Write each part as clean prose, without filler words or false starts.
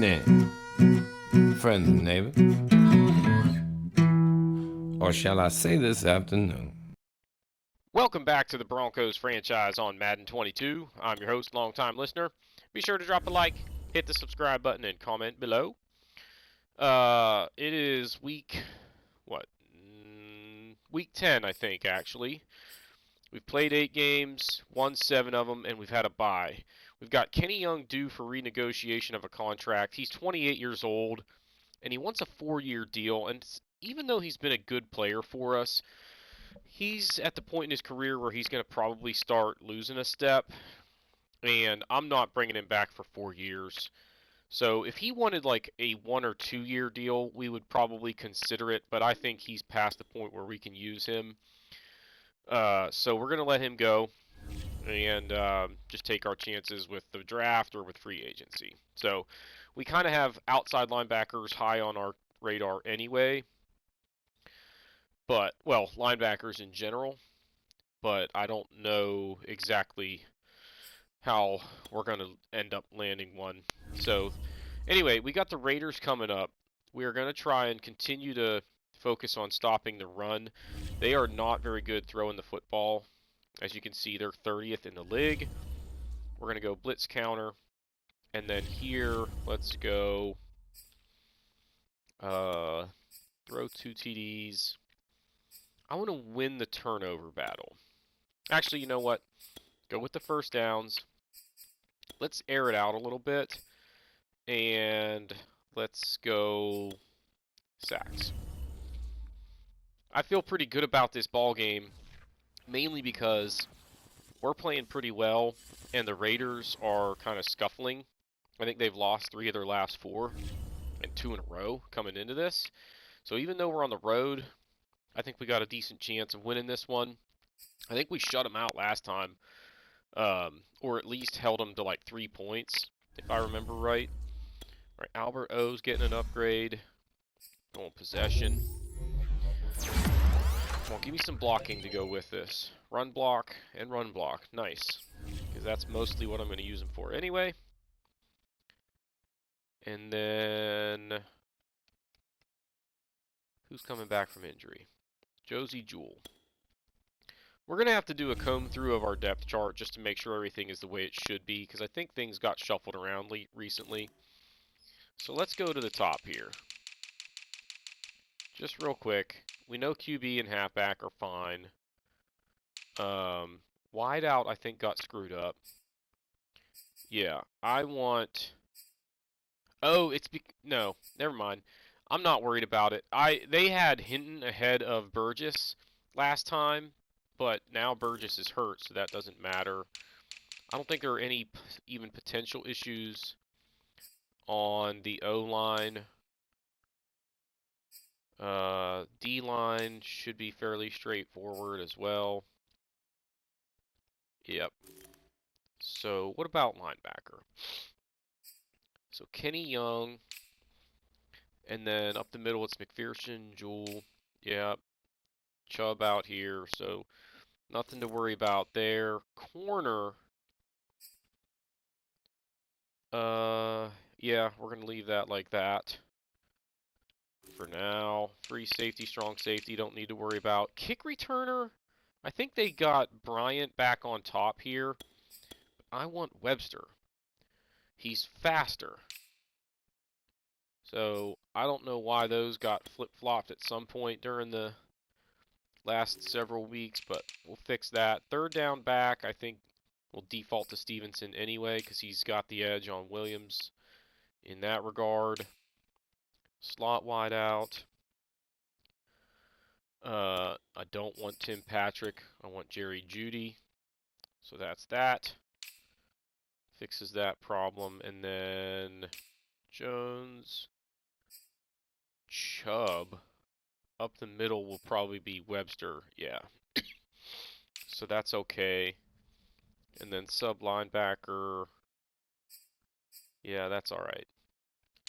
evening, friends and neighbors. Or shall I say this afternoon? Welcome back to the Broncos franchise on Madden 22. I'm your host, longtime listener. Be sure to drop a like, hit the subscribe button, and comment below. It is week 10, I think, actually. We've played 8 games, won 7 of them, and we've had a bye. We've got Kenny Young due for renegotiation of a contract. He's 28 years old, and he wants a 4-year deal. And even though he's been a good player for us, he's at the point in his career where he's going to probably start losing a step, and I'm not bringing him back for 4 years. So if he wanted like a 1 or 2 year deal, we would probably consider it, but I think he's past the point where we can use him. So we're going to let him go and just take our chances with the draft or with free agency. So we kind of have outside linebackers high on our radar anyway, but, well, linebackers in general, but I don't know exactly how we're going to end up landing one. So anyway, we got the Raiders coming up. We are going to try and continue to focus on stopping the run. They are not very good throwing the football. As you can see, they're 30th in the league. We're going to go blitz counter. And then here, let's go throw 2 TDs. I want to win the turnover battle. Actually, you know what? Go with the first downs. Let's air it out a little bit. And let's go sacks. I feel pretty good about this ball game, mainly because we're playing pretty well, and the Raiders are kind of scuffling. I think they've lost 3 of their last 4, and 2 in a row coming into this. So even though we're on the road, I think we got a decent chance of winning this one. I think we shut them out last time, or at least held them to like 3 points, if I remember right. All right, Albert O's getting an upgrade. Going possession. Come on, give me some blocking to go with this. Run block and run block. Nice. Because that's mostly what I'm going to use them for anyway. And then, who's coming back from injury? Josie Jewell. We're going to have to do a comb through of our depth chart just to make sure everything is the way it should be, because I think things got shuffled around recently. So let's go to the top here. Just real quick. We know QB and halfback are fine. Wide out, I think, got screwed up. Yeah, I want... Oh, no, never mind. I'm not worried about it. They had Hinton ahead of Burgess last time, but now Burgess is hurt, so that doesn't matter. I don't think there are any even potential issues on the O-line. D-line should be fairly straightforward as well. Yep. So what about linebacker? So Kenny Young, and then up the middle it's McPherson, Jewell, yep, Chubb out here, so nothing to worry about there. Corner, yeah, we're going to leave that like that for now. Free safety, strong safety, don't need to worry about. Kick returner, I think they got Bryant back on top here. I want Webster. He's faster. So I don't know why those got flip-flopped at some point during the last several weeks, but we'll fix that. Third down back, I think we'll default to Stevenson anyway because he's got the edge on Williams in that regard. Slot wide out. I don't want Tim Patrick. I want Jerry Jeudy. So that's that. Fixes that problem. And then Jones, Chubb. Up the middle will probably be Webster. Yeah. So that's okay. And then sub linebacker. Yeah, that's all right.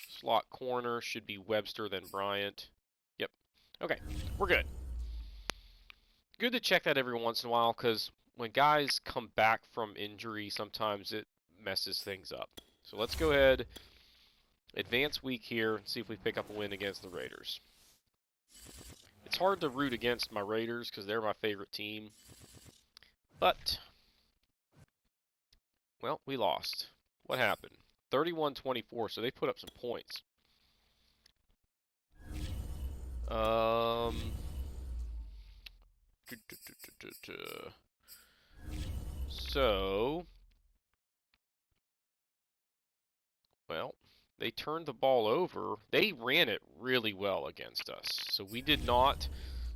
Slot corner should be Webster, then Bryant. Yep. Okay, we're good. Good to check that every once in a while, because when guys come back from injury, sometimes it messes things up. So let's go ahead advance week here and see if we pick up a win against the Raiders. It's hard to root against my Raiders because they're my favorite team. But, well, we lost. What happened? 31-24, so they put up some points. So, well, they turned the ball over. They ran it really well against us. So we did not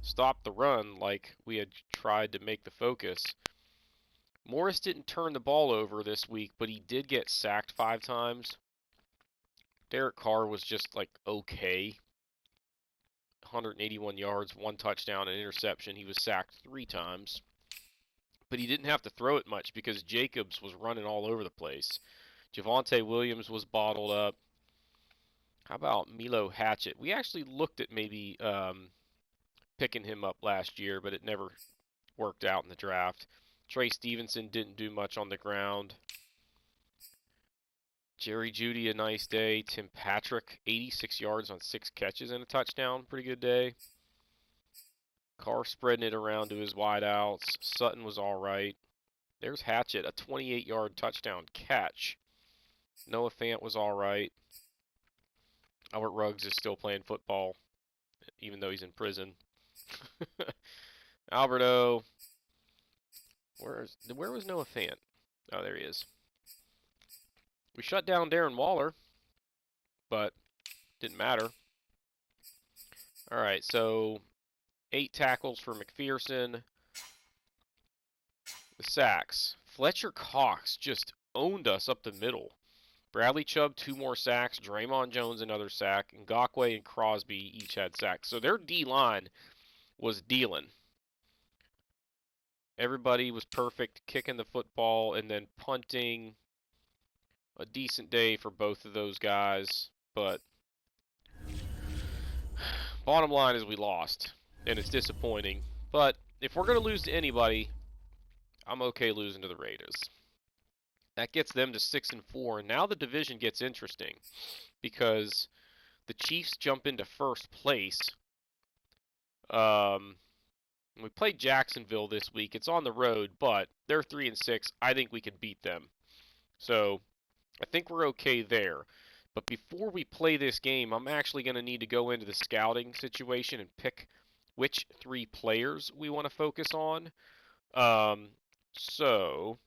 stop the run like we had tried to make the focus. Morris didn't turn the ball over this week, but he did get sacked 5 times. Derek Carr was just like okay. 181 yards, 1 touchdown, an interception. He was sacked 3 times. But he didn't have to throw it much because Jacobs was running all over the place. Javonte Williams was bottled up. How about Milo Hatchett? We actually looked at maybe picking him up last year, but it never worked out in the draft. Trey Stevenson didn't do much on the ground. Jerry Jeudy, a nice day. Tim Patrick, 86 yards on 6 catches and a touchdown. Pretty good day. Carr spreading it around to his wideouts. Sutton was all right. There's Hatchett, a 28-yard touchdown catch. Noah Fant was all right. Albert Ruggs is still playing football, even though he's in prison. Alberto. Where was Noah Fant? Oh, there he is. We shut down Darren Waller, but didn't matter. All right, so 8 tackles for McPherson. The sacks. Fletcher Cox just owned us up the middle. Bradley Chubb, 2 more sacks. Draymond Jones, another sack. Ngakoue and Crosby each had sacks. So their D-line was dealing. Everybody was perfect, kicking the football and then punting. A decent day for both of those guys, but bottom line is we lost, and it's disappointing. But if we're going to lose to anybody, I'm okay losing to the Raiders. That gets them to 6-4, and now the division gets interesting because the Chiefs jump into first place. We played Jacksonville this week. It's on the road, but they're 3-6. I think we could beat them. So I think we're okay there. But before we play this game, I'm actually going to need to go into the scouting situation and pick which 3 players we want to focus on. So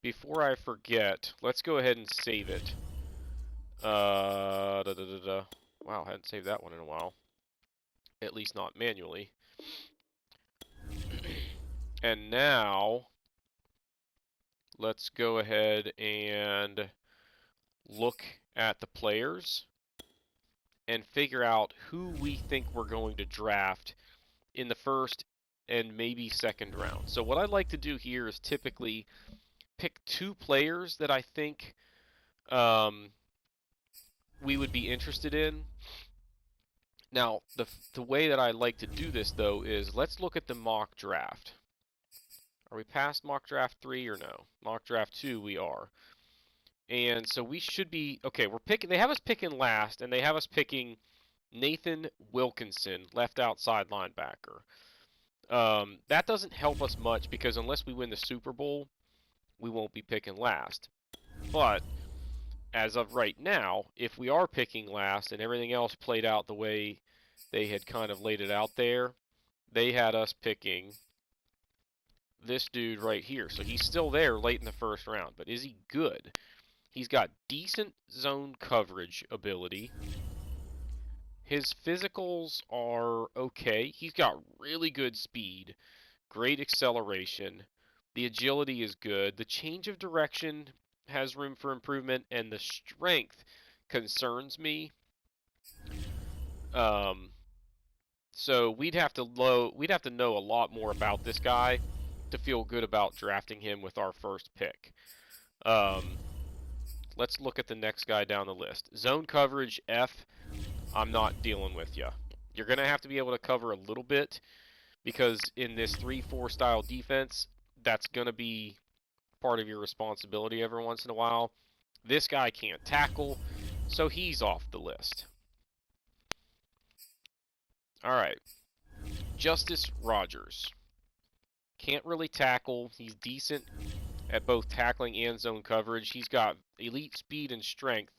before I forget, let's go ahead and save it. Wow, I hadn't saved that one in a while. At least not manually. And now let's go ahead and look at the players and figure out who we think we're going to draft in the first and maybe second round. So what I'd like to do here is typically pick 2 players that I think we would be interested in. Now, the way that I like to do this, though, is let's look at the mock draft. Are we past mock draft 3 or no? Mock draft 2 we are. And so we should be, okay, they have us picking last, and they have us picking Nathan Wilkinson, left outside linebacker. That doesn't help us much because unless we win the Super Bowl, we won't be picking last. But as of right now, if we are picking last and everything else played out the way they had kind of laid it out there, they had us picking this dude right here. So he's still there late in the first round, but is he good? He's got decent zone coverage ability. His physicals are okay. He's got really good speed, great acceleration. The agility is good. The change of direction has room for improvement, and the strength concerns me. So we'd have to know a lot more about this guy to feel good about drafting him with our first pick. Let's look at the next guy down the list. Zone coverage F. I'm not dealing with you. You're going to have to be able to cover a little bit because in this 3-4 style defense, that's going to be part of your responsibility every once in a while. This guy can't tackle, So he's off the list. Alright. Justice Rogers. Can't really tackle. He's decent at both tackling and zone coverage. He's got elite speed and strength.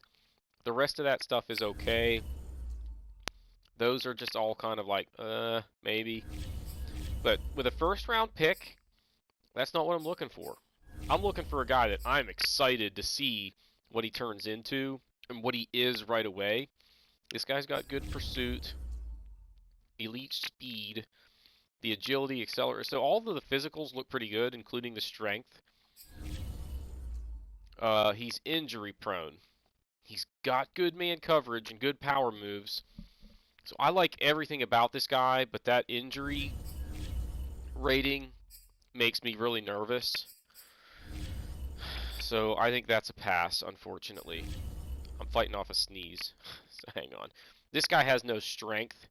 The rest of that stuff is okay. Those are just all kind of like, maybe. But with a first round pick, that's not what I'm looking for. I'm looking for a guy that I'm excited to see what he turns into and what he is right away. This guy's got good pursuit, elite speed, the agility, accelerator. So all of the physicals look pretty good, including the strength. He's injury prone. He's got good man coverage and good power moves. So I like everything about this guy, but that injury rating makes me really nervous. So I think that's a pass, unfortunately. I'm fighting off a sneeze. So hang on. This guy has no strength,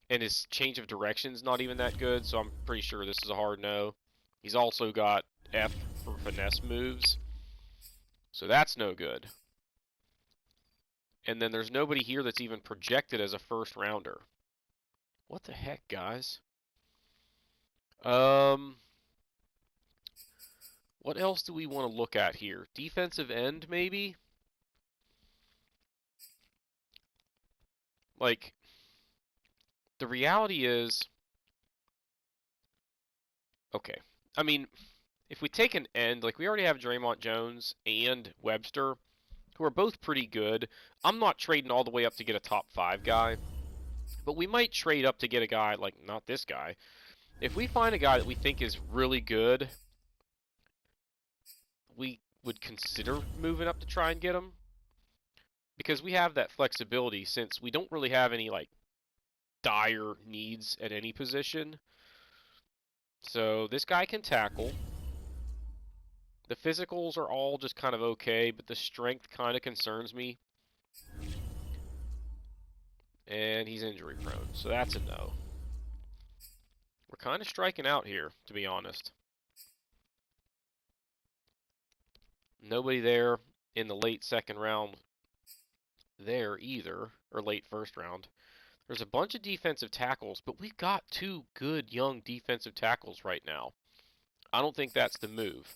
and his change of direction's not even that good, so I'm pretty sure this is a hard no. He's also got F for finesse moves, so that's no good. And then there's nobody here that's even projected as a first rounder. What the heck, guys? What else do we want to look at here? Defensive end, maybe? Like, the reality is... Okay. I mean, if we take an end, like we already have Draymond Jones and Webster, who are both pretty good. I'm not trading all the way up to get a top 5 guy, but we might trade up to get a guy like, not this guy. If we find a guy that we think is really good, we would consider moving up to try and get him. Because we have that flexibility since we don't really have any like dire needs at any position. So this guy can tackle. The physicals are all just kind of okay, but the strength kind of concerns me. And he's injury prone, so that's a no. We're kind of striking out here, to be honest. Nobody there in the late second round there either, or late first round. There's a bunch of defensive tackles, but we've got 2 good young defensive tackles right now. I don't think that's the move.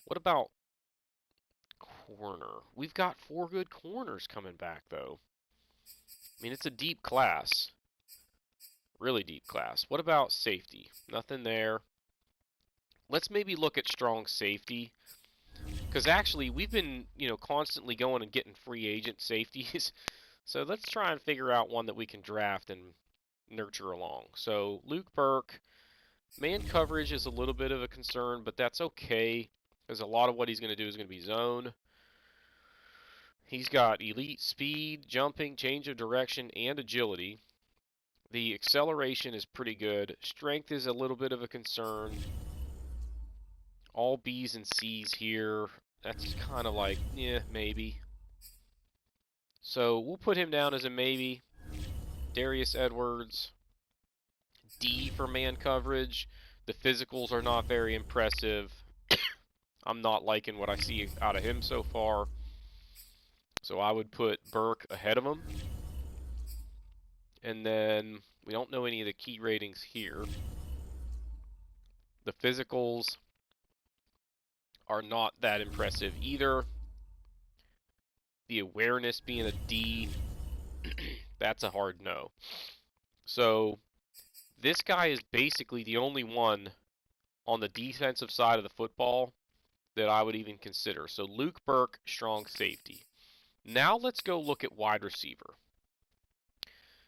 What about corner? We've got 4 good corners coming back, though. I mean, it's a deep class. Really deep class. What about safety? Nothing there. Let's maybe look at strong safety. Because actually, we've been, constantly going and getting free agent safeties. So let's try and figure out one that we can draft and nurture along. So Luke Burke, man coverage is a little bit of a concern, but that's okay. Because a lot of what he's going to do is going to be zone. He's got elite speed, jumping, change of direction, and agility. The acceleration is pretty good. Strength is a little bit of a concern. All B's and C's here. That's kind of like, yeah, maybe. So we'll put him down as a maybe. Darius Edwards. D for man coverage. The physicals are not very impressive. I'm not liking what I see out of him so far. So I would put Burke ahead of him. And then we don't know any of the key ratings here. The physicals are not that impressive either. The awareness being a D, that's a hard no. So this guy is basically the only one on the defensive side of the football that I would even consider. So Luke Burke, strong safety. Now let's go look at wide receiver.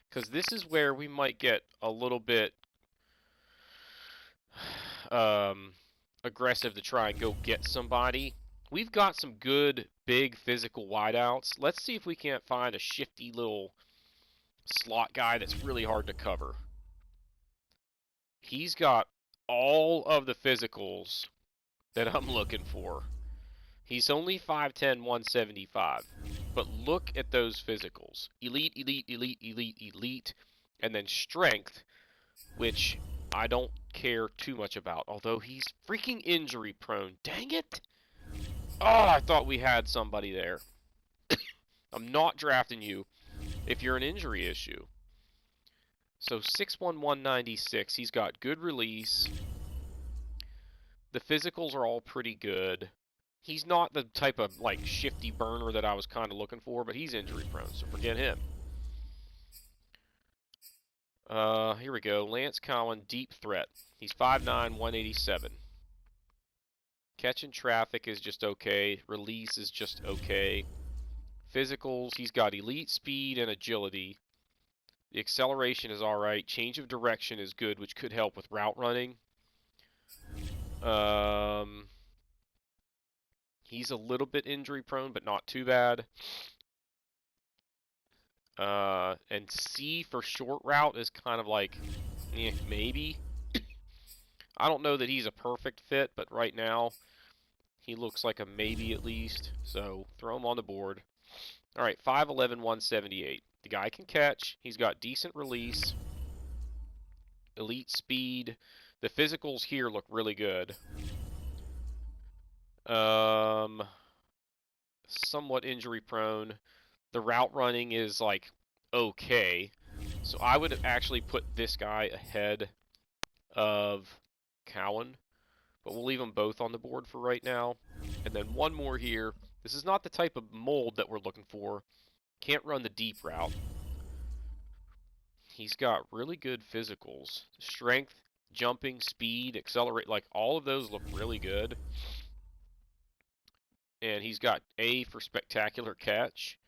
Because this is where we might get a little bit aggressive to try and go get somebody. We've got some good, big physical wideouts. Let's see if we can't find a shifty little slot guy that's really hard to cover. He's got all of the physicals that I'm looking for. He's only 5'10", 175. But look at those physicals. Elite, elite, elite, elite, elite. And then strength, which I don't care too much about. Although he's freaking injury prone. Dang it! Oh, I thought we had somebody there. I'm not drafting you if you're an injury issue. So 6'1", 196. He's got good release. The physicals are all pretty good. He's not the type of like shifty burner that I was kind of looking for, but he's injury prone, so forget him. Here we go. Lance Cowan, deep threat. He's 5'9", 187. Catching traffic is just okay. Release is just okay. Physicals, he's got elite speed and agility. The acceleration is alright. Change of direction is good, which could help with route running. He's a little bit injury prone, but not too bad. And C for short route is kind of like, maybe. I don't know that he's a perfect fit, but right now he looks like a maybe at least. So throw him on the board. All right, 5'11", 178. The guy can catch. He's got decent release, elite speed. The physicals here look really good. Somewhat injury prone. The route running is like okay. So I would actually put this guy ahead of Cowan, but we'll leave them both on the board for right now. And then one more here. This is not the type of mold that we're looking for. Can't run the deep route. He's got really good physicals. Strength, jumping, speed, accelerate, like all of those look really good. And he's got A for spectacular catch.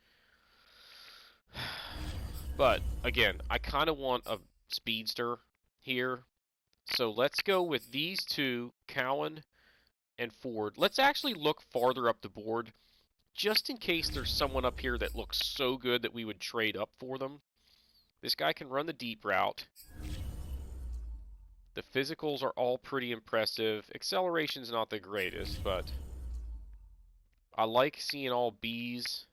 But again, I kind of want a speedster here. So let's go with these two, Cowan and Ford. Let's actually look farther up the board, just in case there's someone up here that looks so good that we would trade up for them. This guy can run the deep route. The physicals are all pretty impressive. Acceleration's not the greatest, but I like seeing all Bs.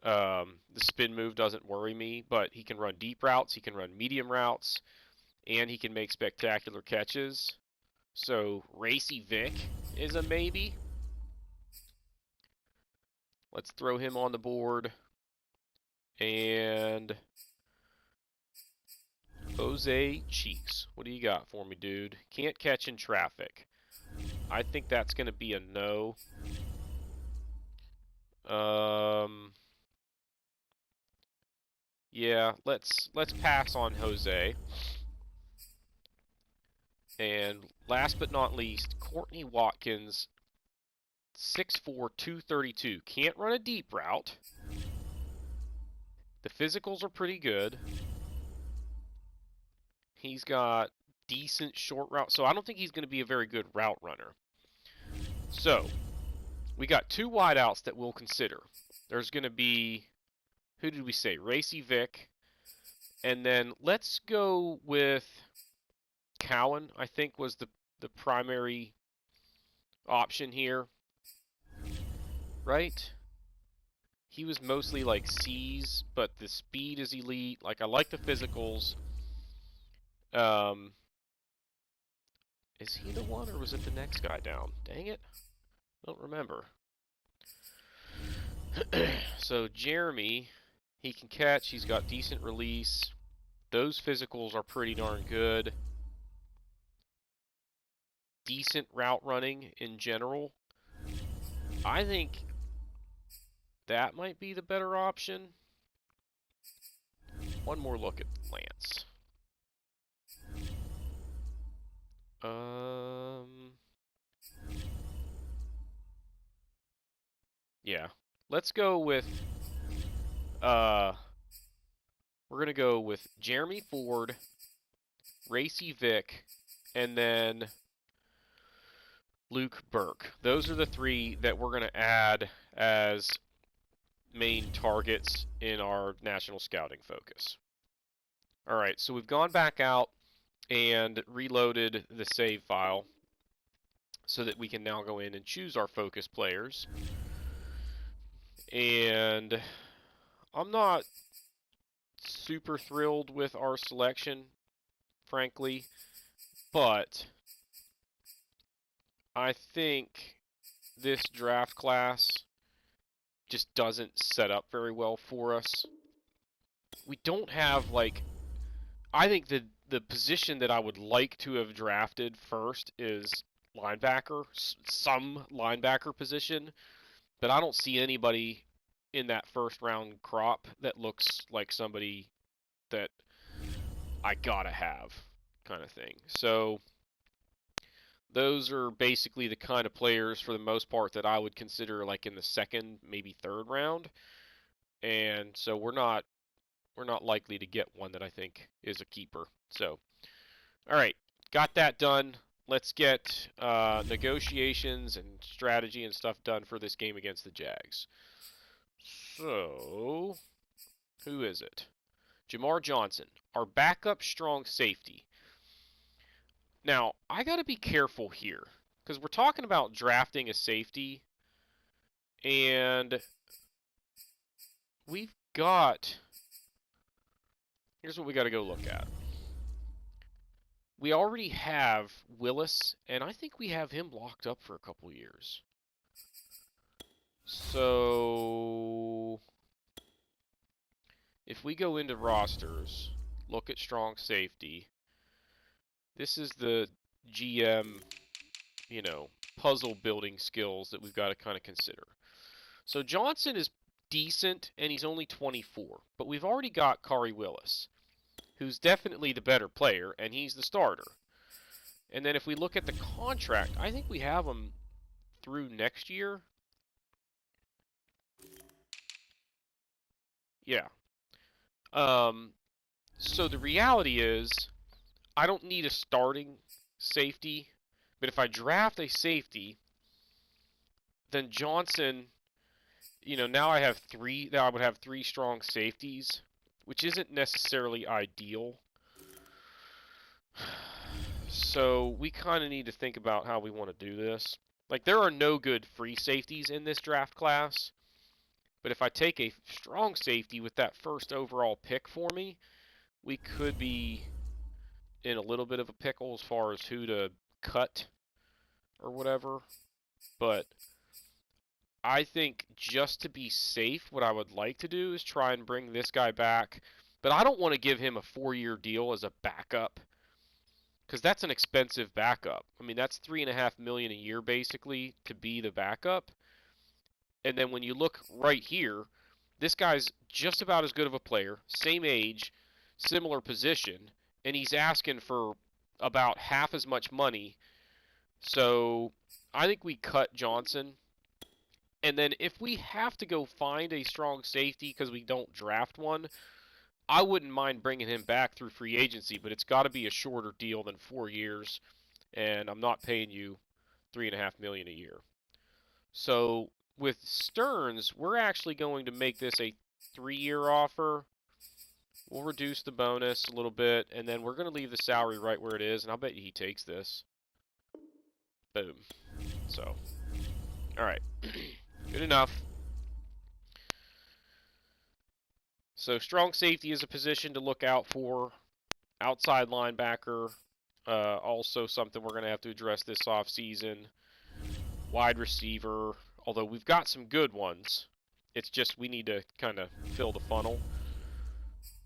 The spin move doesn't worry me, but he can run deep routes, he can run medium routes, and he can make spectacular catches. So Racy Vic is a maybe. Let's throw him on the board. And Jose Cheeks. What do you got for me, dude? Can't catch in traffic. I think that's going to be a no. Yeah, let's pass on Jose. And last but not least, Courtney Watkins, 6'4", 232. Can't run a deep route. The physicals are pretty good. He's got decent short route, so I don't think he's going to be a very good route runner. So, we got two wideouts that we'll consider. There's going to be, who did we say? Racy Vic. And then let's go with Cowan, I think was the primary option here. Right? He was mostly like C's, but the speed is elite. Like, I like the physicals. Is he the one, or was it the next guy down? Dang it. Don't remember. So, Jeremy, he can catch. He's got decent release. Those physicals are pretty darn good. Decent route running in general. I think that might be the better option. One more look at Lance. Yeah. Let's go with we're gonna go with Jeremy Ford, Racy Vic, and then Luke Burke. Those are the three that we're gonna add as main targets in our national scouting focus. Alright, so we've gone back out and reloaded the save file so that we can now go in and choose our focus players. And I'm not super thrilled with our selection, frankly, but I think this draft class just doesn't set up very well for us. We don't have, like, I think the position that I would like to have drafted first is linebacker, some linebacker position, but I don't see anybody in that first round crop that looks like somebody that I gotta have, kind of thing. So those are basically the kind of players, for the most part, that I would consider like in the second, maybe third round. And so we're not likely to get one that I think is a keeper. So, all right, got that done. Let's get negotiations and strategy and stuff done for this game against the Jags. So, who is it? Jamar Johnson, our backup strong safety. Now, I got to be careful here because we're talking about drafting a safety, and we've got. Here's what we got to go look at. We already have Willis, and I think we have him locked up for a couple years. So, if we go into rosters, look at strong safety, this is the GM, puzzle building skills that we've got to kind of consider. So Johnson is decent, and he's only 24, but we've already got Kari Willis, who's definitely the better player, and he's the starter. And then if we look at the contract, I think we have him through next year. Yeah. So the reality is, I don't need a starting safety, but if I draft a safety, then Johnson, now I have three. Now I would have three strong safeties, which isn't necessarily ideal. So we kind of need to think about how we want to do this. Like, there are no good free safeties in this draft class, but if I take a strong safety with that first overall pick for me, we could be in a little bit of a pickle as far as who to cut or whatever. But I think just to be safe, what I would like to do is try and bring this guy back. But I don't want to give him a 4-year deal as a backup, because that's an expensive backup. I mean, that's $3.5 million a year basically to be the backup. And then when you look right here, this guy's just about as good of a player, same age, similar position, and he's asking for about half as much money. So I think we cut Johnson. And then if we have to go find a strong safety because we don't draft one, I wouldn't mind bringing him back through free agency, but it's got to be a shorter deal than 4 years, and I'm not paying you $3.5 million a year. So with Stearns, we're actually going to make this a 3-year offer. We'll reduce the bonus a little bit, and then we're going to leave the salary right where it is, and I'll bet you he takes this. Boom. So, all right. Good enough. So strong safety is a position to look out for. Outside linebacker, also something we're going to have to address this offseason. Wide receiver, although we've got some good ones. It's just we need to kind of fill the funnel.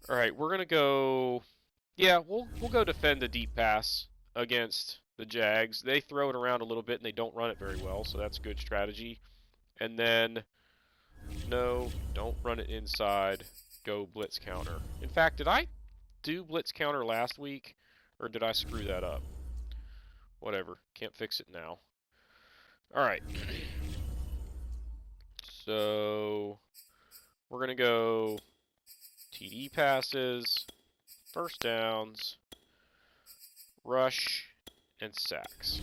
All right, we're going to go... Yeah, we'll go defend the deep pass against the Jags. They throw it around a little bit, and they don't run it very well, so that's good strategy. And then, no, don't run it inside. Go blitz counter. In fact, did I do blitz counter last week, or did I screw that up? Whatever, can't fix it now. All right. So we're gonna go TD passes, first downs, rush, and sacks.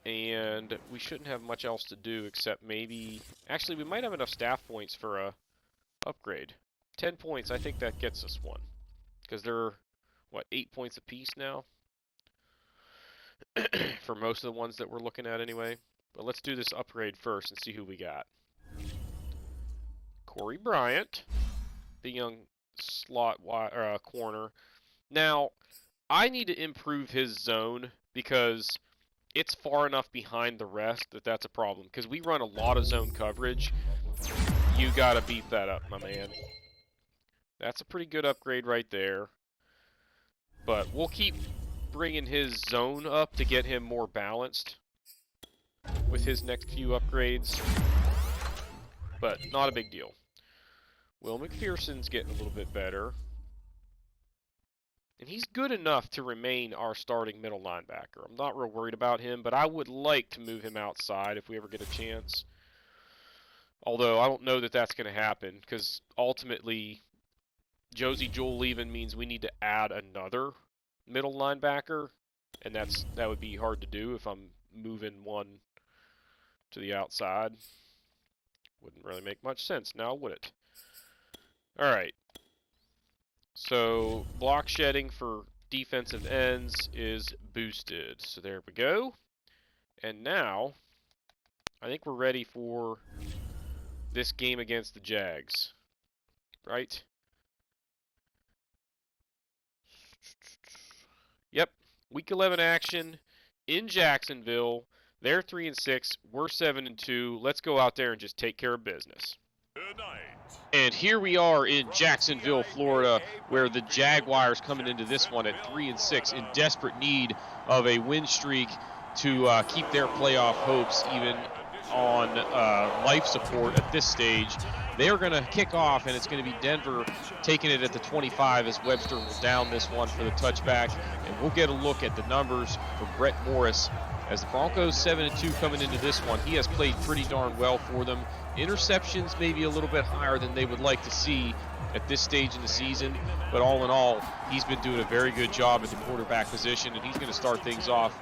And we shouldn't have much else to do except maybe... Actually, we might have enough staff points for a upgrade. 10 points, I think that gets us one. Because they're, 8 points apiece now? For most of the ones that we're looking at anyway. But let's do this upgrade first and see who we got. Corey Bryant, the young slot corner. Now, I need to improve his zone because it's far enough behind the rest that that's a problem. Because we run a lot of zone coverage. You got to beef that up, my man. That's a pretty good upgrade right there. But we'll keep bringing his zone up to get him more balanced with his next few upgrades. But not a big deal. Will McPherson's getting a little bit better. And he's good enough to remain our starting middle linebacker. I'm not real worried about him, but I would like to move him outside if we ever get a chance. Although I don't know that that's going to happen, because ultimately Josie Jewell leaving means we need to add another middle linebacker, and that would be hard to do if I'm moving one to the outside. Wouldn't really make much sense now, would it? Alright. So, block shedding for defensive ends is boosted. So there we go. And now, I think we're ready for this game against the Jags. Right? Yep. Week 11 action in Jacksonville. They're 3-6. We're 7-2. Let's go out there and just take care of business. Good night. And here we are in Jacksonville, Florida, where the Jaguars coming into this one at 3-6 in desperate need of a win streak to keep their playoff hopes even on life support at this stage. They're going to kick off, and it's going to be Denver taking it at the 25 as Webster will down this one for the touchback. And we'll get a look at the numbers for Brett Morris. As the Broncos 7-2 coming into this one, he has played pretty darn well for them. Interceptions maybe a little bit higher than they would like to see at this stage in the season, but all in all, he's been doing a very good job at the quarterback position, and he's going to start things off.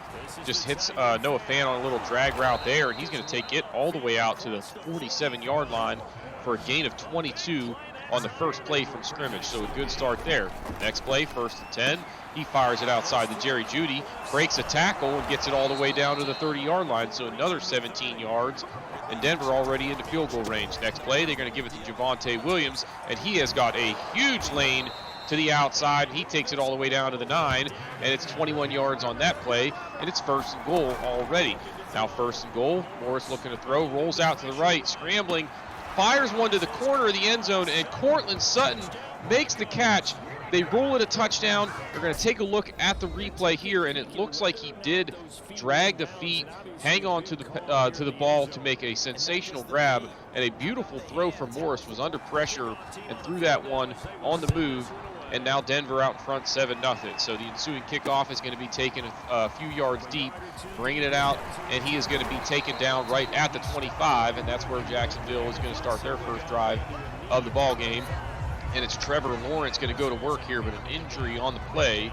Just hits Noah Fant on a little drag route there, and he's going to take it all the way out to the 47-yard line for a gain of 22 on the first play from scrimmage, so a good start there. Next play, 1st and 10. He fires it outside to Jerry Jeudy, breaks a tackle, and gets it all the way down to the 30-yard line, so another 17 yards. And Denver already into field goal range. Next play, they're going to give it to Javonte Williams, and he has got a huge lane to the outside. He takes it all the way down to the 9, and it's 21 yards on that play, and it's 1st and goal already. Now 1st and goal, Morris looking to throw, rolls out to the right, scrambling, fires one to the corner of the end zone, and Courtland Sutton makes the catch. They roll it a touchdown. They're going to take a look at the replay here, and it looks like he did drag the feet, hang on to the ball to make a sensational grab, and a beautiful throw from Morris was under pressure and threw that one on the move. And now Denver out in front 7-0. So the ensuing kickoff is going to be taken a few yards deep, bringing it out, and he is going to be taken down right at the 25, and that's where Jacksonville is going to start their first drive of the ball game. And it's Trevor Lawrence going to go to work here, but an injury on the play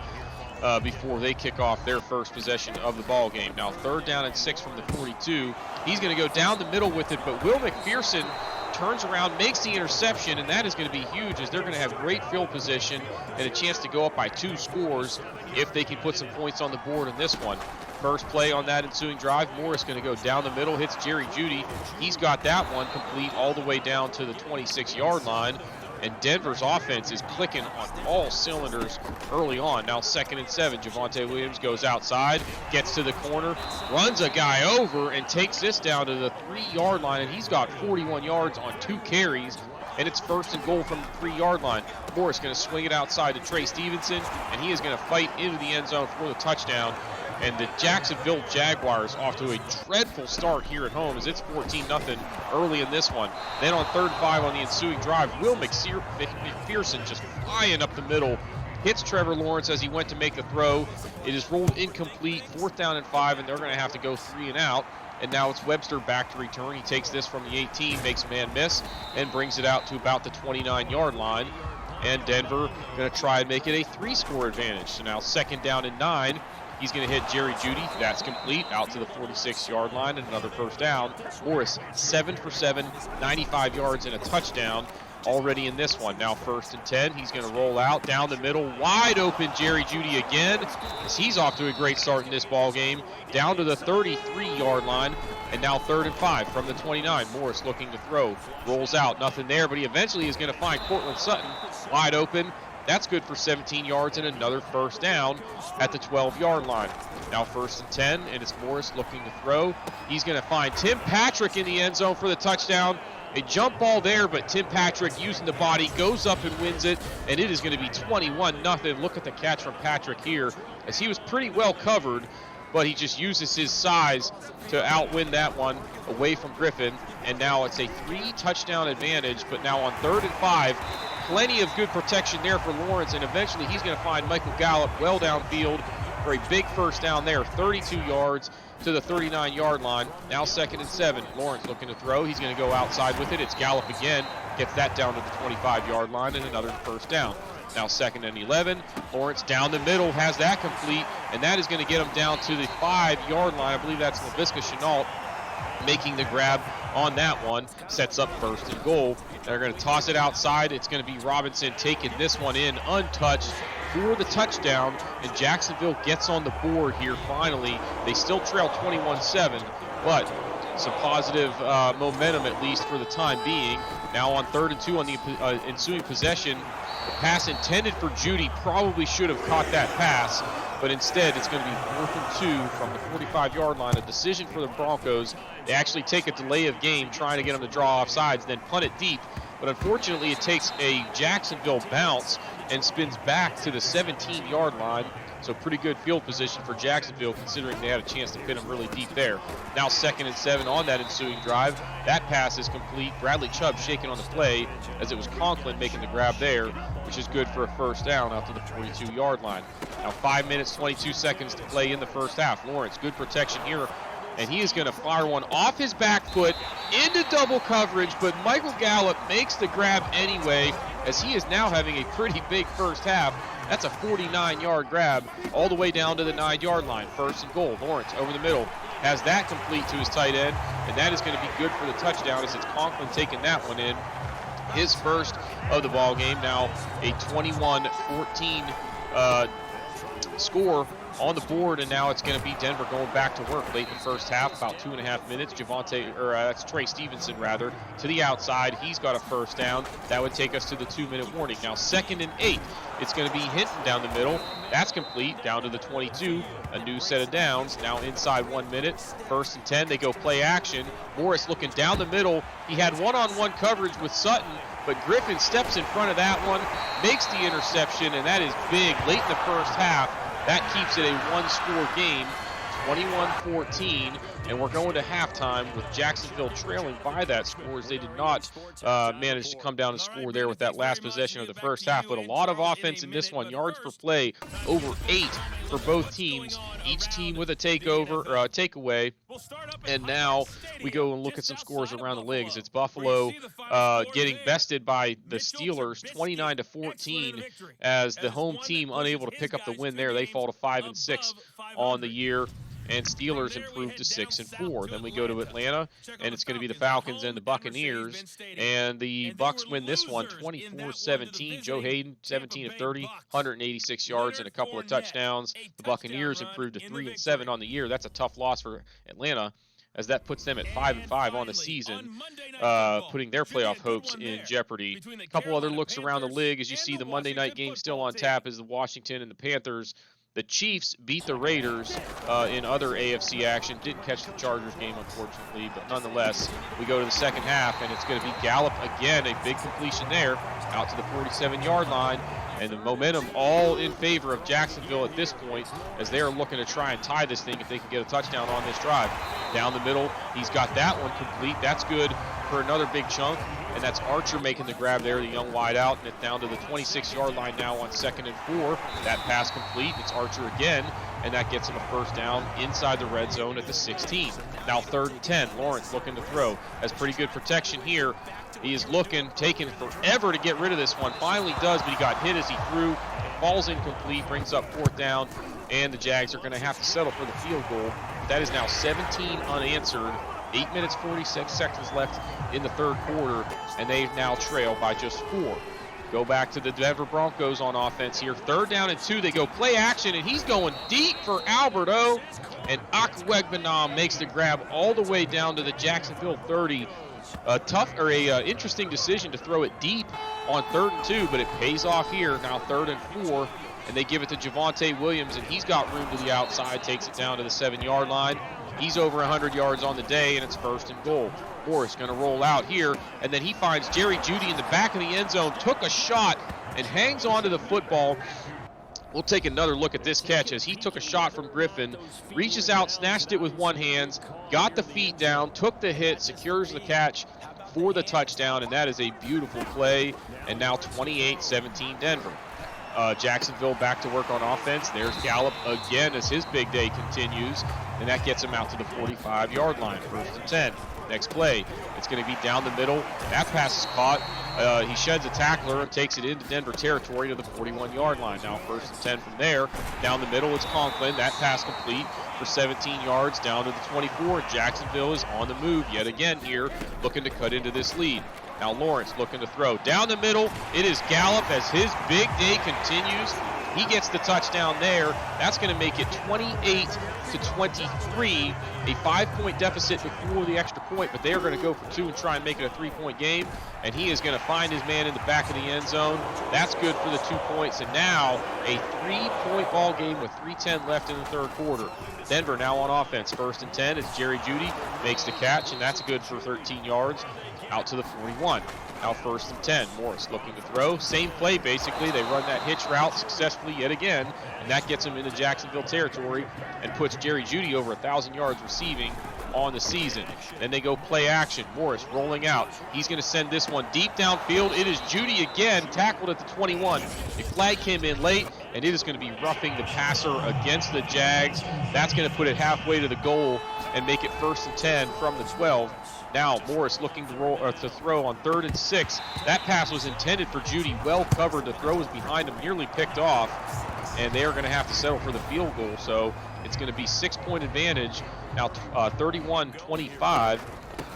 before they kick off their first possession of the ball game. Now 3rd down and 6 from the 42. He's going to go down the middle with it, but Will McPherson turns around, makes the interception, and that is going to be huge as they're going to have great field position and a chance to go up by 2 scores if they can put some points on the board in this one. First play on that ensuing drive, Morris going to go down the middle, hits Jerry Jeudy. He's got that one complete all the way down to the 26-yard line. And Denver's offense is clicking on all cylinders early on. Now 2nd and 7. Javonte Williams goes outside, gets to the corner, runs a guy over, and takes this down to the 3-yard line. And he's got 41 yards on 2 carries. And it's 1st and goal from the 3-yard line. Morris going to swing it outside to Trey Stevenson, and he is going to fight into the end zone for the touchdown. And the Jacksonville Jaguars off to a dreadful start here at home as it's 14-0 early in this one. Then on 3rd and 5 on the ensuing drive, Will McPherson just flying up the middle, hits Trevor Lawrence as he went to make the throw. It is rolled incomplete, 4th down and 5, and they're going to have to go 3 and out. And now it's Webster back to return. He takes this from the 18, makes a man miss, and brings it out to about the 29-yard line. And Denver going to try and make it a 3-score advantage. So now 2nd down and 9. He's going to hit Jerry Jeudy. That's complete. Out to the 46-yard line and another 1st down. Morris, 7 for 7, 95 yards and a touchdown already in this one. Now 1st and 10. He's going to roll out down the middle. Wide open Jerry Jeudy again as he's off to a great start in this ball game. Down to the 33-yard line. And now 3rd and 5 from the 29. Morris looking to throw. Rolls out. Nothing there, but he eventually is going to find Courtland Sutton wide open. That's good for 17 yards and another first down at the 12-yard line. Now 1st and 10, and it's Morris looking to throw. He's going to find Tim Patrick in the end zone for the touchdown. A jump ball there, but Tim Patrick using the body goes up and wins it, and it is going to be 21-0. Look at the catch from Patrick here, as he was pretty well covered, but he just uses his size to outwin that one away from Griffin. And now it's a 3-touchdown advantage, but now on 3rd and 5, plenty of good protection there for Lawrence, and eventually he's going to find Michael Gallup well downfield for a big first down there, 32 yards to the 39-yard line. Now 2nd and 7. Lawrence looking to throw. He's going to go outside with it. It's Gallup again. Gets that down to the 25-yard line and another first down. Now 2nd and 11. Lawrence down the middle has that complete, and that is going to get him down to the 5-yard line. I believe that's LaVisca Chenault making the grab on that one. Sets up 1st and goal. They're going to toss it outside. It's going to be Robinson taking this one in untouched for the touchdown, and Jacksonville gets on the board here finally. They still trail 21-7, but some positive momentum at least for the time being. Now on 3rd and 2 on the ensuing possession. The pass intended for Judy, probably should have caught that pass, but instead it's going to be 4th and 2 from the 45-yard line. A decision for the Broncos. They actually take a delay of game, trying to get them to draw off sides, then punt it deep. But unfortunately, it takes a Jacksonville bounce and spins back to the 17-yard line. So pretty good field position for Jacksonville, considering they had a chance to pin them really deep there. Now 2nd and 7 on that ensuing drive. That pass is complete. Bradley Chubb shaking on the play, as it was Conklin making the grab there, which is good for a first down out to the 42-yard line. Now 5 minutes, 22 seconds to play in the first half. Lawrence, good protection here, and he is going to fire one off his back foot into double coverage, but Michael Gallup makes the grab anyway, as he is now having a pretty big first half. That's a 49-yard grab all the way down to the 9-yard line. 1st and goal. Lawrence over the middle has that complete to his tight end, and that is going to be good for the touchdown, as it's Conklin taking that one in. His first of the ball game. Now a 21-14 score on the board, and now it's going to be Denver going back to work late in the first half, about 2.5 minutes. That's Trey Stevenson rather, to the outside. He's got a first down. That would take us to the 2-minute warning. Now 2nd and 8. It's going to be Hinton down the middle. That's complete, down to the 22. A new set of downs. Now inside 1 minute. 1st and 10. They go play action. Morris looking down the middle. He had one-on-one coverage with Sutton, but Griffin steps in front of that one, makes the interception, and that is big late in the first half. That keeps it a one-score game, 21-14, and we're going to halftime with Jacksonville trailing by that score, as they did not manage to come down and score there with that last possession of the first half. But a lot of offense in this one. Yards per play, over 8 for both teams. Each team with a takeaway. And now we go and look at some scores around the leagues. It's Buffalo getting bested by the Steelers, 29-14, as the home team unable to pick up the win there. They fall to 5-6 on the year, and Steelers improved to 6-4. Then we go to Atlanta, and it's going to be the Falcons and the Buccaneers, and the Bucs win this one 24-17. Joe Hayden, 17 of 30, 186 yards and a couple of touchdowns. The Buccaneers improved to 3-7 on the year. That's a tough loss for Atlanta, as that puts them at 5-5 on the season, putting their playoff hopes in jeopardy. A couple other looks around the league. As you see, the Monday night game still on tap is the Washington and the Panthers. The Chiefs beat the Raiders in other AFC action. Didn't catch the Chargers game, unfortunately, but nonetheless, we go to the second half, and it's going to be Gallup again, a big completion there, out to the 47-yard line, and the momentum all in favor of Jacksonville at this point, as they are looking to try and tie this thing if they can get a touchdown on this drive. Down the middle, he's got that one complete. That's good for another big chunk, and that's Archer making the grab there, the young wide out, and it's down to the 26-yard line now on 2nd and 4. That pass complete. It's Archer again, and that gets him a first down inside the red zone at the 16. Now 3rd and 10. Lawrence looking to throw. Has pretty good protection here. He is taking forever to get rid of this one. Finally does, but he got hit as he threw. It falls incomplete, brings up 4th down, and the Jags are going to have to settle for the field goal. That is now 17 unanswered. 8 minutes, 46 seconds left in the third quarter, and they now trail by just 4. Go back to the Denver Broncos on offense here. 3rd down and 2. They go play action, and he's going deep for Alberto. And Akwegbanam makes the grab all the way down to the Jacksonville 30. interesting decision to throw it deep on 3rd and 2, but it pays off here. Now 3rd and 4, and they give it to Javonte Williams, and he's got room to the outside, takes it down to the 7-yard line. He's over 100 yards on the day, and it's 1st and goal. Morris going to roll out here, and then he finds Jerry Jeudy in the back of the end zone, took a shot, and hangs onto the football. We'll take another look at this catch as he took a shot from Griffin, reaches out, snatched it with one hand, got the feet down, took the hit, secures the catch for the touchdown, and that is a beautiful play. And now 28-17 Denver. Jacksonville back to work on offense. There's Gallup again as his big day continues, and that gets him out to the 45-yard line, 1st and 10. Next play, it's going to be down the middle. That pass is caught. He sheds a tackler and takes it into Denver territory to the 41-yard line. Now 1st and 10 from there. Down the middle, it's Conklin. That pass complete for 17 yards down to the 24. Jacksonville is on the move yet again here, looking to cut into this lead. Now Lawrence looking to throw. Down the middle, it is Gallup as his big day continues. He gets the touchdown there. That's going to make it 28-23, a 5-point deficit before the extra point, but they are going to go for 2 and try and make it a 3-point game, and he is going to find his man in the back of the end zone. That's good for the 2 points, and now a 3-point ball game with 3:10 left in the 3rd quarter. Denver now on offense, 1st and 10 as Jerry Jeudy makes the catch, and that's good for 13 yards out to the 41. Now 1st and 10. Morris looking to throw. Same play, basically. They run that hitch route successfully yet again, and that gets them into Jacksonville territory and puts Jerry Jeudy over 1,000 yards receiving on the season. Then they go play action. Morris rolling out. He's going to send this one deep downfield. It is Jeudy again, tackled at the 21. The flag came in late, and it is going to be roughing the passer against the Jags. That's going to put it halfway to the goal and make it 1st and 10 from the 12. Now Morris looking to throw on 3rd and 6. That pass was intended for Jeudy, well covered. The throw was behind him, nearly picked off, and they are going to have to settle for the field goal. So it's going to be 6-point advantage. Now 31-25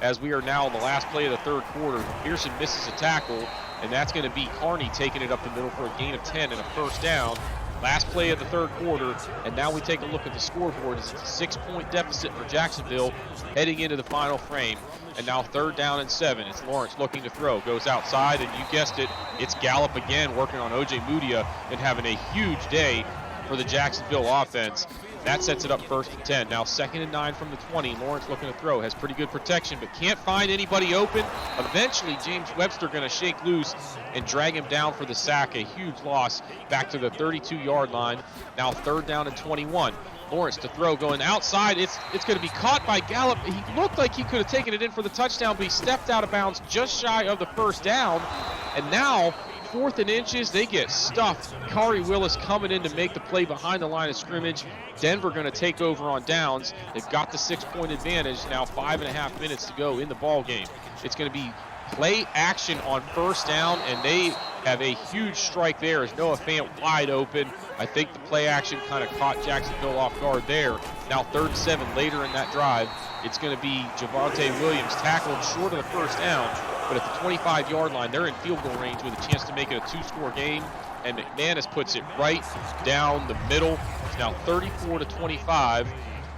as we are now in the last play of the 3rd quarter. Pearson misses a tackle, and that's going to be Carney taking it up the middle for a gain of 10 and a 1st down. Last play of the 3rd quarter, and now we take a look at the scoreboard. It's a 6-point deficit for Jacksonville heading into the final frame. And now 3rd down and 7. It's Lawrence looking to throw. Goes outside, and you guessed it, it's Gallup again working on O.J. Mudia and having a huge day for the Jacksonville offense. That sets it up 1st and 10. Now 2nd and 9 from the 20. Lawrence looking to throw. Has pretty good protection, but can't find anybody open. Eventually, James Webster going to shake loose and drag him down for the sack. A huge loss back to the 32-yard line. Now 3rd down and 21. Lawrence to throw going outside. It's going to be caught by Gallup. He looked like he could have taken it in for the touchdown, but he stepped out of bounds just shy of the 1st down. And now 4th and inches, they get stuffed. Kari Willis coming in to make the play behind the line of scrimmage. Denver going to take over on downs. They've got the 6-point advantage. Now 5.5 minutes to go in the ball game. It's going to be play action on 1st down, and they have a huge strike there as Noah Fant wide open. I think the play action kind of caught Jacksonville off guard there. Now 3rd and 7 later in that drive. It's going to be Javonte Williams tackled short of the 1st down, but at the 25-yard line, they're in field goal range with a chance to make it a 2-score game, and McManus puts it right down the middle. It's now 34-25.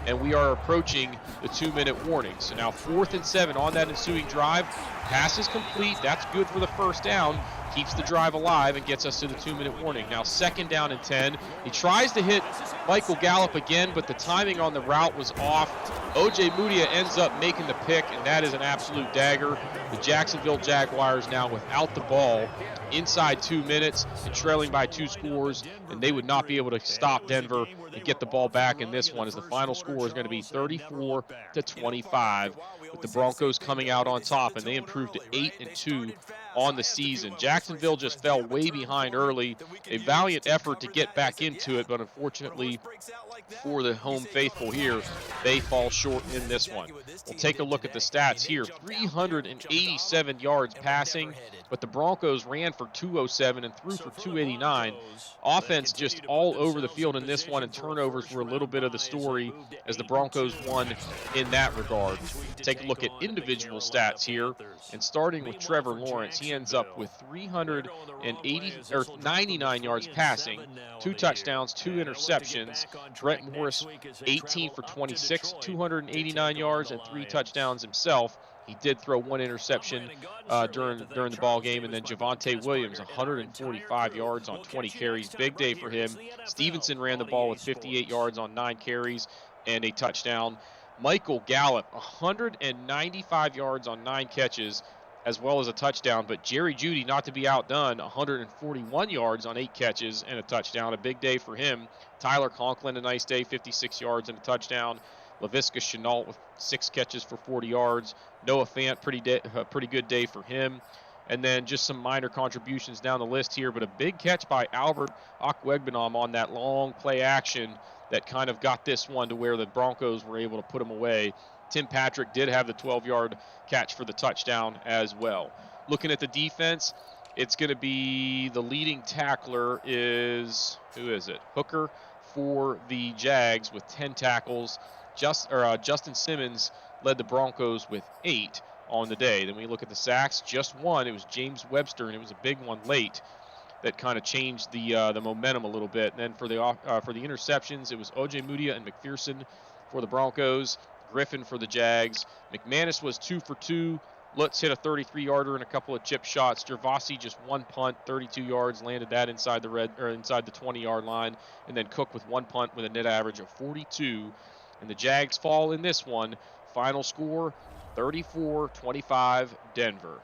And we are approaching the 2-minute warning. So now 4th and 7 on that ensuing drive. Pass is complete. That's good for the 1st down. Keeps the drive alive and gets us to the 2-minute warning. Now 2nd down and 10. He tries to hit Michael Gallup again, but the timing on the route was off. O.J. Mudia ends up making the pick, and that is an absolute dagger. The Jacksonville Jaguars now without the ball inside 2 minutes and trailing by 2 scores, and they would not be able to stop Denver and get the ball back in this one, as the final score is going to be 34-25 with the Broncos coming out on top, and they improved to 8-2 on the season. Jacksonville just fell way behind early. A valiant effort to get back into it, but unfortunately for the home faithful here, they fall short in this one. We'll take a look at the stats here. 387 yards passing, but the Broncos ran for 207 and threw for 289. Offense just all over the field in this one, and turnovers were a little bit of the story as the Broncos won in that regard. Take a look at individual stats here, and starting with Trevor Lawrence, he ends up with 99 yards passing, 2 touchdowns, 2 interceptions. Brent Morris, 18 for 26, 289 yards and 3 touchdowns himself. He did throw one interception during the ball game, and then Javonte Williams, 145 yards on 20 carries. Big day for him. Stevenson ran the ball with 58 yards on 9 carries and a touchdown. Michael Gallup, 195 yards on 9 catches, as well as a touchdown. But Jerry Jeudy, not to be outdone, 141 yards on 8 catches and a touchdown. A big day for him. Tyler Conklin, a nice day, 56 yards and a touchdown. Laviska Shenault with 6 catches for 40 yards. Noah Fant, pretty good day for him. And then just some minor contributions down the list here, but a big catch by Albert Okwuegbunam on that long play action that kind of got this one to where the Broncos were able to put him away. Tim Patrick did have the 12-yard catch for the touchdown as well. Looking at the defense, it's going to be the leading tackler is, who is it? Hooker for the Jags with 10 tackles. Justin Simmons led the Broncos with 8 on the day. Then we look at the sacks, just one. It was James Webster, and it was a big one late that kind of changed the momentum a little bit. And then for the interceptions, it was O.J. Mudia and McPherson for the Broncos, Griffin for the Jags. McManus was 2 for 2. Lutz hit a 33-yarder and a couple of chip shots. Gervasi just one punt, 32 yards, landed that inside the 20-yard line. And then Cook with one punt with a net average of 42. And the Jags fall in this one. Final score, 34-25 Denver.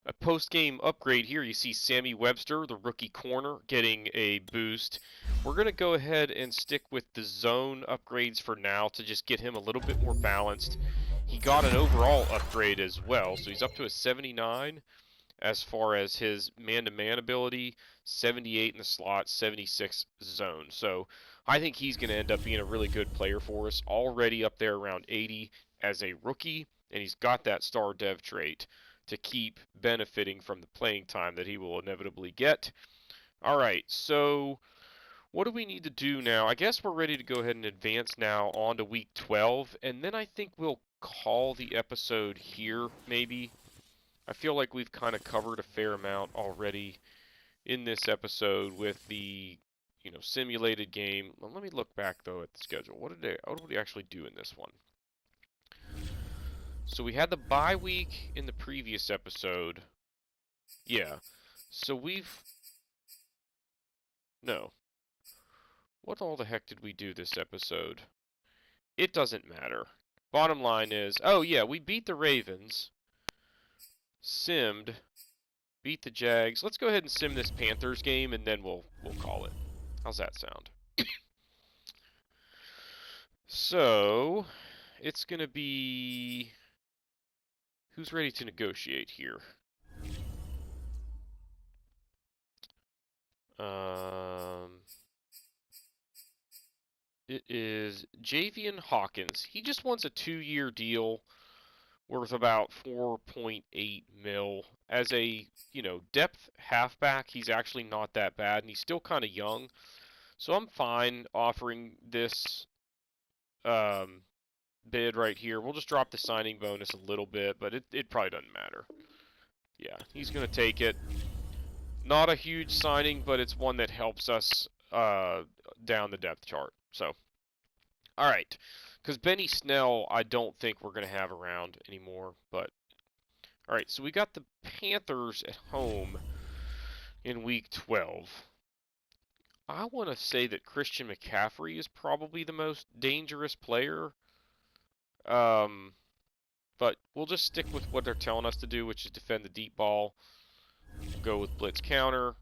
A post-game upgrade here. You see Sammy Webster, the rookie corner, getting a boost. We're going to go ahead and stick with the zone upgrades for now to just get him a little bit more balanced. He got an overall upgrade as well, so he's up to a 79 as far as his man-to-man ability, 78 in the slot, 76 zone. So I think he's going to end up being a really good player for us, already up there around 80 as a rookie, and he's got that star dev trait to keep benefiting from the playing time that he will inevitably get. All right, so what do we need to do now? I guess we're ready to go ahead and advance now on to week 12, and then I think we'll call the episode here, maybe. I feel like we've kind of covered a fair amount already in this episode with the simulated game. Well, let me look back though at the schedule. What did we actually do in this one? So we had the bye week in the previous episode. Yeah. So no. What all the heck did we do this episode? It doesn't matter. Bottom line is, oh yeah, we beat the Ravens. Simmed. Beat the Jags. Let's go ahead and sim this Panthers game, and then we'll call it. How's that sound? So, it's going to be... Who's ready to negotiate here? It is Javian Hawkins. He just wants a 2-year deal worth about 4.8 mil. As a, depth halfback, he's actually not that bad, and he's still kind of young. So I'm fine offering this bid right here. We'll just drop the signing bonus a little bit, but it probably doesn't matter. Yeah, he's going to take it. Not a huge signing, but it's one that helps us down the depth chart. So, all right. Because Benny Snell, I don't think we're going to have around anymore. But, all right, so we got the Panthers at home in Week 12. I want to say that Christian McCaffrey is probably the most dangerous player. But we'll just stick with what they're telling us to do, which is defend the deep ball. We'll go with blitz counter.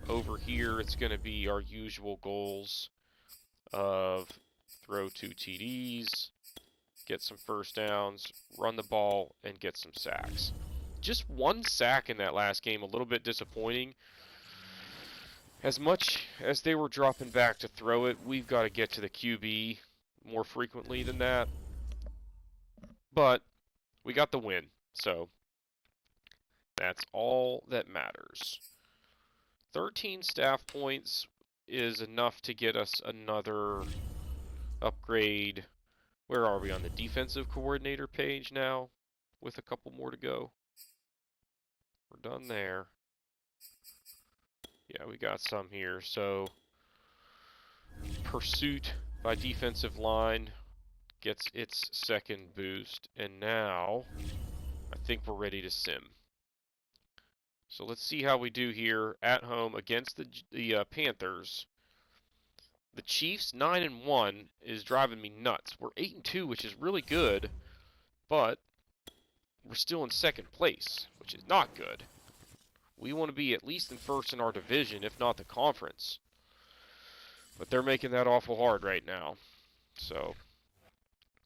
Over here, it's going to be our usual goals of throw 2 TDs, get some first downs, run the ball, and get some sacks. Just 1 sack in that last game, a little bit disappointing. As much as they were dropping back to throw it, we've got to get to the QB more frequently than that. But we got the win, so that's all that matters. 13 staff points is enough to get us another upgrade. Where are we on the defensive coordinator page now? With a couple more to go. We're done there. Yeah, we got some here. So, pursuit by defensive line. gets its second boost, and now I think we're ready to sim. So let's see how we do here at home against the Panthers. The Chiefs 9-1 is driving me nuts. We're 8-2, which is really good, but we're still in second place, which is not good. We want to be at least in first in our division, if not the conference. But they're making that awful hard right now. So,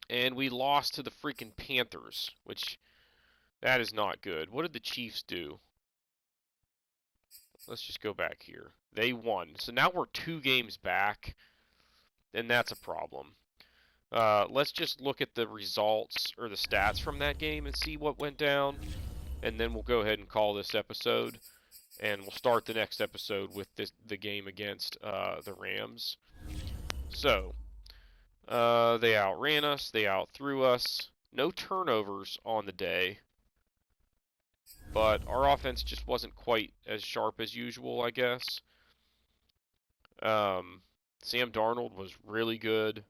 and we lost to the freaking Panthers, which that is not good. What did the Chiefs do? Let's just go back here. They won. So now we're 2 games back, and that's a problem. Let's just look at the results or the stats from that game and see what went down, and then we'll go ahead and call this episode, and we'll start the next episode with the game against the Rams. So, they outran us, they outthrew us, no turnovers on the day, but our offense just wasn't quite as sharp as usual, I guess. Sam Darnold was really good.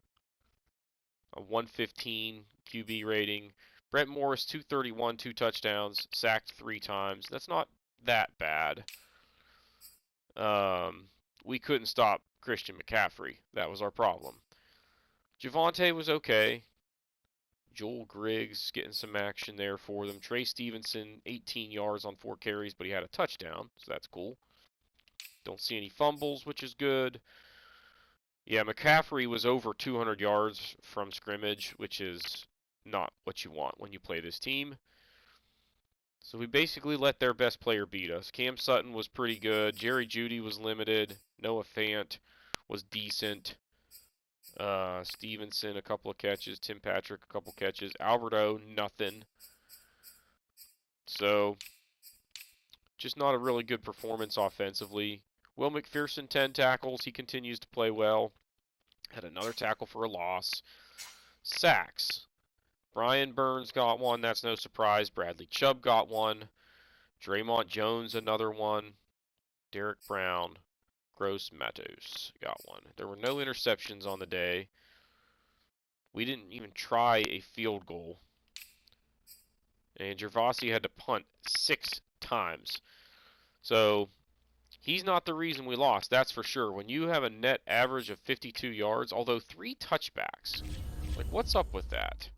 A 115 QB rating. Brett Morris, 231, 2 touchdowns, sacked 3 times. That's not that bad. We couldn't stop Christian McCaffrey. That was our problem. Javonte was okay. Joel Griggs getting some action there for them. Trey Stevenson, 18 yards on 4 carries, but he had a touchdown, so that's cool. Don't see any fumbles, which is good. Yeah, McCaffrey was over 200 yards from scrimmage, which is not what you want when you play this team. So we basically let their best player beat us. Cam Sutton was pretty good. Jerry Jeudy was limited. Noah Fant was decent. Stevenson, a couple of catches. Tim Patrick, a couple catches. Alberto, nothing. So, just not a really good performance offensively. Will McPherson, 10 tackles. He continues to play well. Had another tackle for a loss. Sacks. Brian Burns got one. That's no surprise. Bradley Chubb got one. Draymond Jones, another one. Derek Brown. Gross Matos got one. There were no interceptions on the day. We didn't even try a field goal. And Gervasi had to punt 6 times. So, he's not the reason we lost, that's for sure. When you have a net average of 52 yards, although 3 touchbacks, like what's up with that?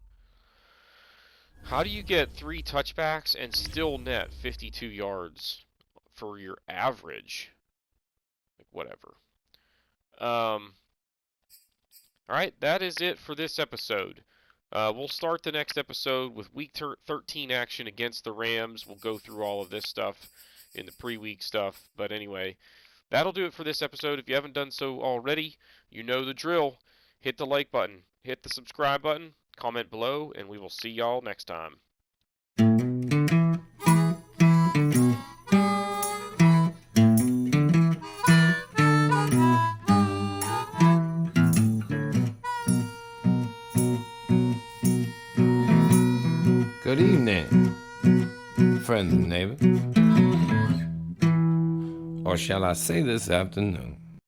How do you get 3 touchbacks and still net 52 yards for your average? Like whatever. Alright, that is it for this episode. We'll start the next episode with Week 13 action against the Rams. We'll go through all of this stuff in the pre-week stuff. But anyway, that'll do it for this episode. If you haven't done so already, you know the drill. Hit the like button, hit the subscribe button, comment below, and we will see y'all next time. Good evening, friends and neighbors. Or shall I say this afternoon?